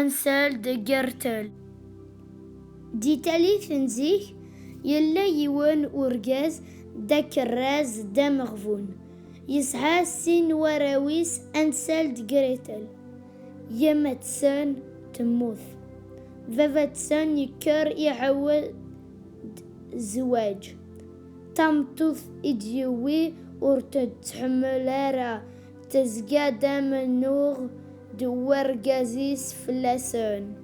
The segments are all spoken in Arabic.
أنسل دقرتل دي تاليث نزيه يلا يوان أورجاز داك الراز دا مغفون يسعى سين وراويس أنسل دقريتل يما تسان تموت فافا تسان يكر يعود زواج تمتوث إديوي ورتتحمل راه تزقى دام النوغ دوار قازيس فلاسون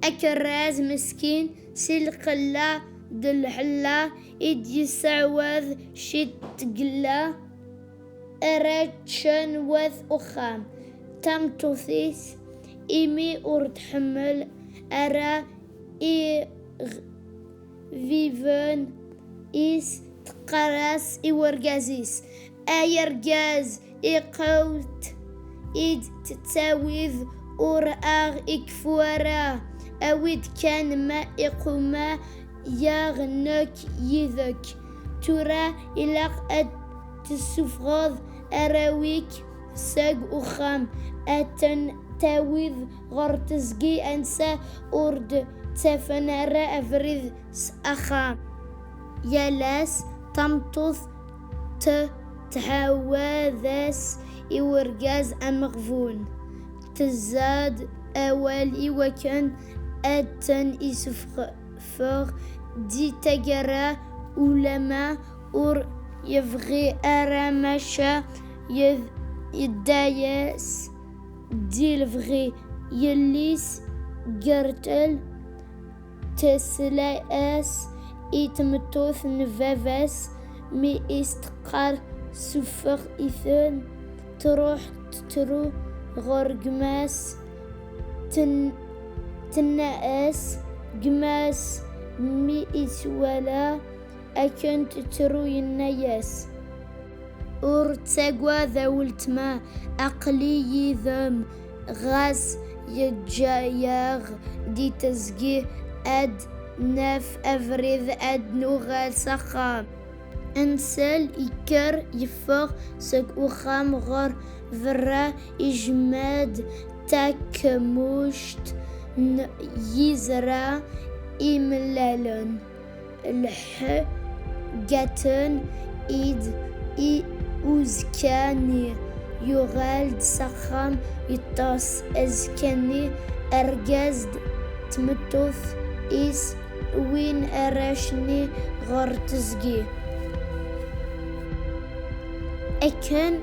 أكراز مسكين سلقلا دلحلا إد يسعوذ شي تقلا أراتشان وذ أخام تم توثيس إيمي ورتحمل أرا إي فيفن إيس تقراس إي ورقازيس أيرقاز إي قوت إيد تتاويذ أورآغ إكفورا أويد كان ما إقوما يغنك يذك ترى إلاق أد تسفغض أراويك ساق أخام أتن تاويذ غرتزقي أنسى أورد تفنر أفريذ أخام يالاس تمطث تحواذس إورجاز أمغفون تزاد أوالي وكان أتن إسفغ دي تجرى أولما أور يفغي أرامشا يدايس دي الفغي يليس قرتل تسلاس إتمتوث نفافاس مي استقار سفغ إثن تروح ترو غرقماس تناس قماس مي إسوالا أكنت ترو يناياس أرتقوى ذاولت ما أقلي ذم غاس يجاياغ دي تزقي أد ناف أفريذ أد نوغال سخام أنسل إكر يفغ سك أخام غر فرا إجماد تاكموشت يزرا إملالن الح جاتن إد إي أوزكاني يغالد سخام يطاس أزكاني أرجازد تمتوث إس وين أراشني غرتزقي أكن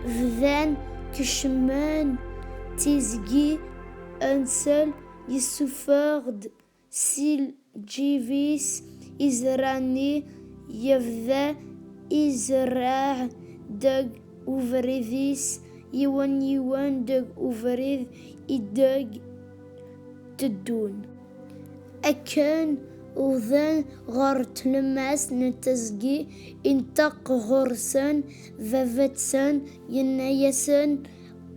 فذان كشمان تزقي أنسل يسفرد سيل جيفيس إزراني يفذا إزراع دق أوفريذيس يوان دق أوفريذ إدق تدون أكن وذن غرت لماس نتزقي انتق غرسن ففتسن ينايسن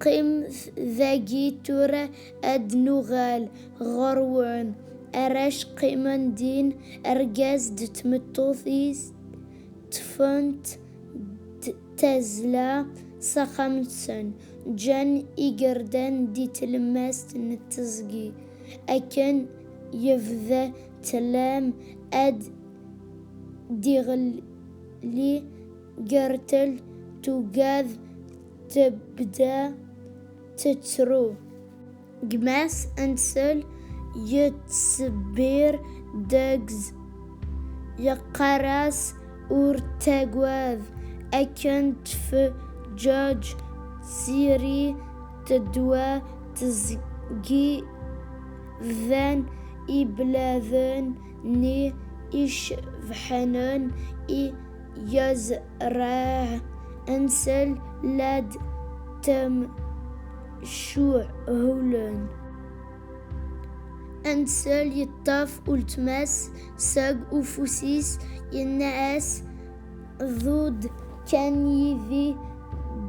قم ذاقي تورا أدنوغال غروان أراش قيمن دين أرجاز دتمتوثيس تفنت تزلا سخمتسن جان إيقردان دي تلماس نتزقي أكن يفذا تلام أد ديغلي قرتل توقاذ تبدا تترو قماس أنسل يتسبير داقز يقراس أورتاقواذ أكنت في جاج سيري تدوا تزقي ذان إبلاذن ني إش فحنن إي يزرع أنسل لاد تم شوع هولن أنسل يطاف والتماس ساق وفوسيس ينعس ضود كان يذي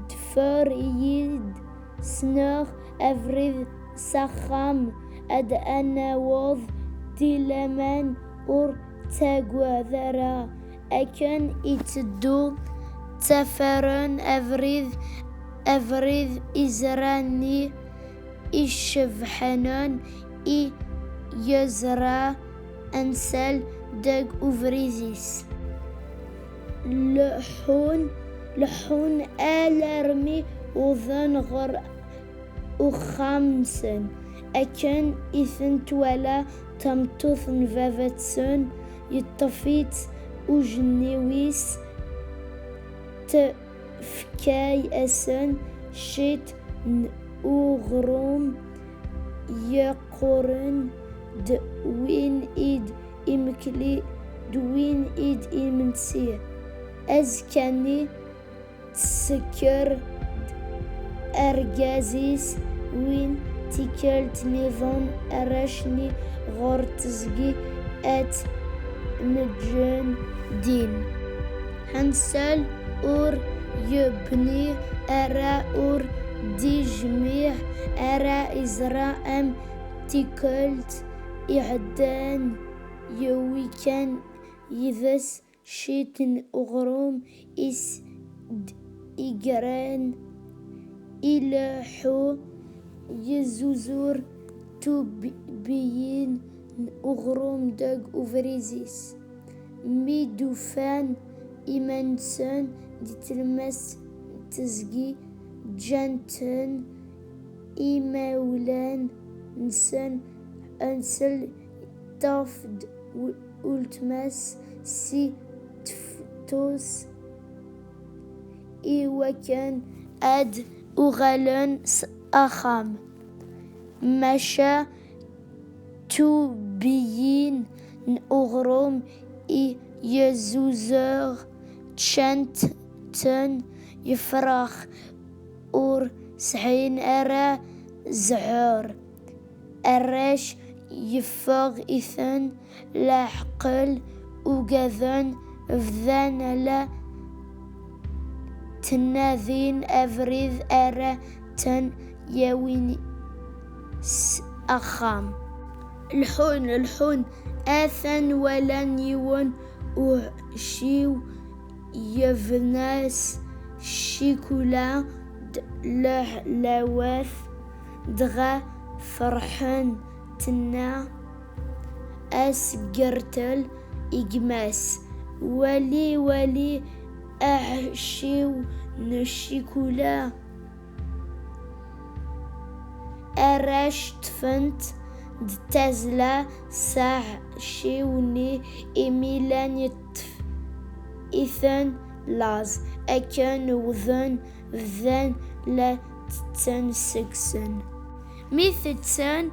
دفار يد سناغ أفريد سخام أد أنا وض تلمان أور تاقوى ذرا أكن إتدو تفرن أفريد إزراني إشفحنان يزرع أنسل دق أفريزيس لحون ألرمي وذن غر وخمسن أكن إثنت ولا تمتثن فافتسن يطفيت وجنيويس تفكاي أسن شيت أغروم يقرن دوين إيد إمكلي دوين إيد إمنسي أزكاني تسكر أرجازيس وين تيكلت نيفون أرشني غورتزجي أت نجن دين هنسل أور يبني أرا أور دي جميع أرا إزراء أم تيكلت إعدان يوي كان يذس شيتن أغروم إس إجران إلى حو يزوزور تبين أغروم دق أفريزيس ميدوفان إيمانسون دي تلمس تزجي جانتن إيماولان نسن أنسل تافد أولتماس سي تفتوس وكان أد أغلن أخام مشا تبين أغروم يزوزر تشنتن يفرخ أور سحين أرى زهر أرش يفغ إثن لحقل وقذن فذن لا تناذين أفريذ أرى تن يوين أخام الحون آثن ولن يون وشيو يفناس شيكولا لواث دغا فرحان تنا أسقرتل إجماس ولي أحشيو نشيكولا أرشت فنت تزلا ساع شيوني إميلان يتف إثن لاز أكن وذن ذن لا تنسكسن ميثتسن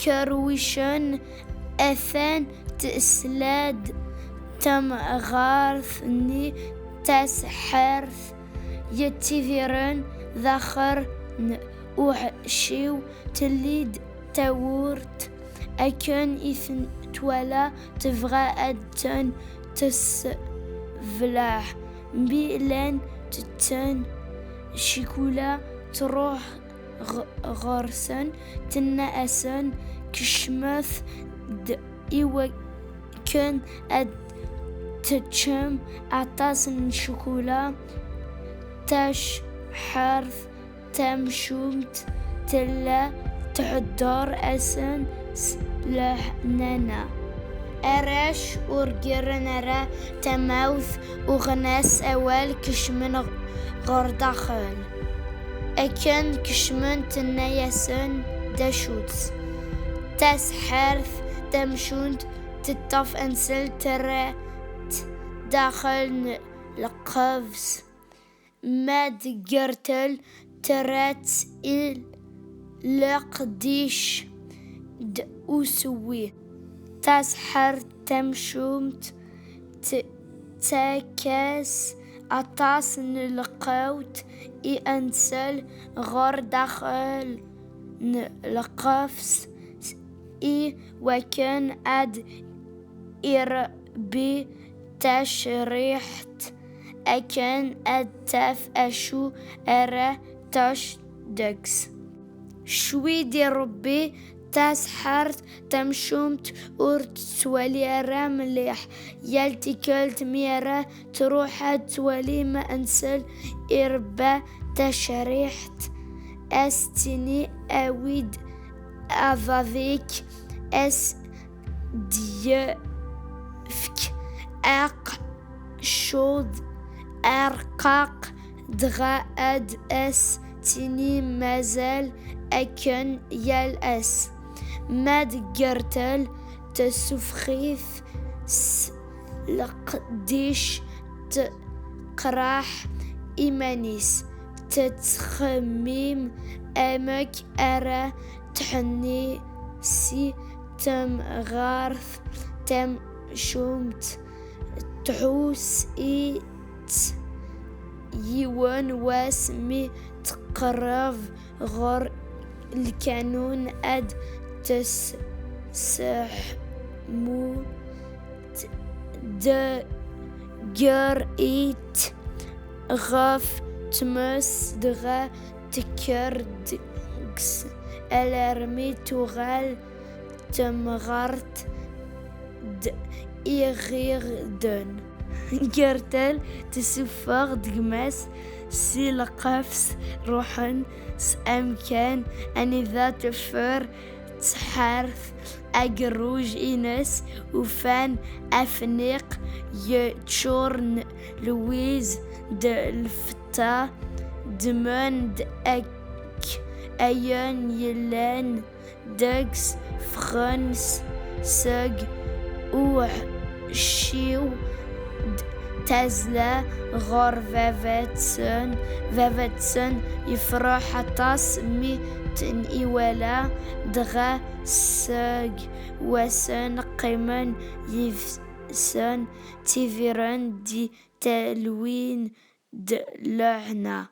كرويشن أثن تسلاد تم غارثني تسحرث يتفيرن ذخر وحشيو تليد تورت أكن إثن تولا تفغى أدتن تسفلاح بيلان تتن شيكولا تروح غرسن تنأسن كشمث إيوة كان تتشم أعطاسن شوكولا تاش حرف تمشومت تلا تحضر أسن لحنانا أراش أورجرن أرا تماوث وغناس أول كشمن غرداخل أكن كشمن تنايسن دشوتس تاس حرف تمشوند تطف أنسل ترى داخل القفز ماد جرتل ترات لقديش دأسوي تسحر تمشومت تاكاس أطاس نلقوت أنسل غر داخل القفز وكان إربي تشريحت أكن أتف أشو أرى تش دكس شوي دي ربي تسحرت تمشومت أرت تولي أرى مليح يلتي كلت ميرا تروح تولي ما أنسل إربا تشريحت استني أود أفافيك اس ديفك أق شود أرقاق دغاد اس تني مازال أكن يالأس ماد جرتل تسفخيف لقديش تقراح إيمانيس تتخميم أمك أرى تحني سي تم غارث تم شومت تحوس إيت يوان واسمي تقرب غر الكانون أد تسحمو جر إيت غاف تمس دغا تكردكس الارمي تغال تمغرت إيغيردن جرتل تسفغ دقماس سي لقفس روحن أمكان أني ذات فر تحارث أجروج إنس وفان أفنيق يتشورن لويز الفتا دمان أك أيان يلان داكس فرانس ساق أوح شيو تازلا غور فافاتسن يفرح طاس مي تنئولا دغا ساق وسن قيمن يفسن تيفيران دي تلوين دلعنا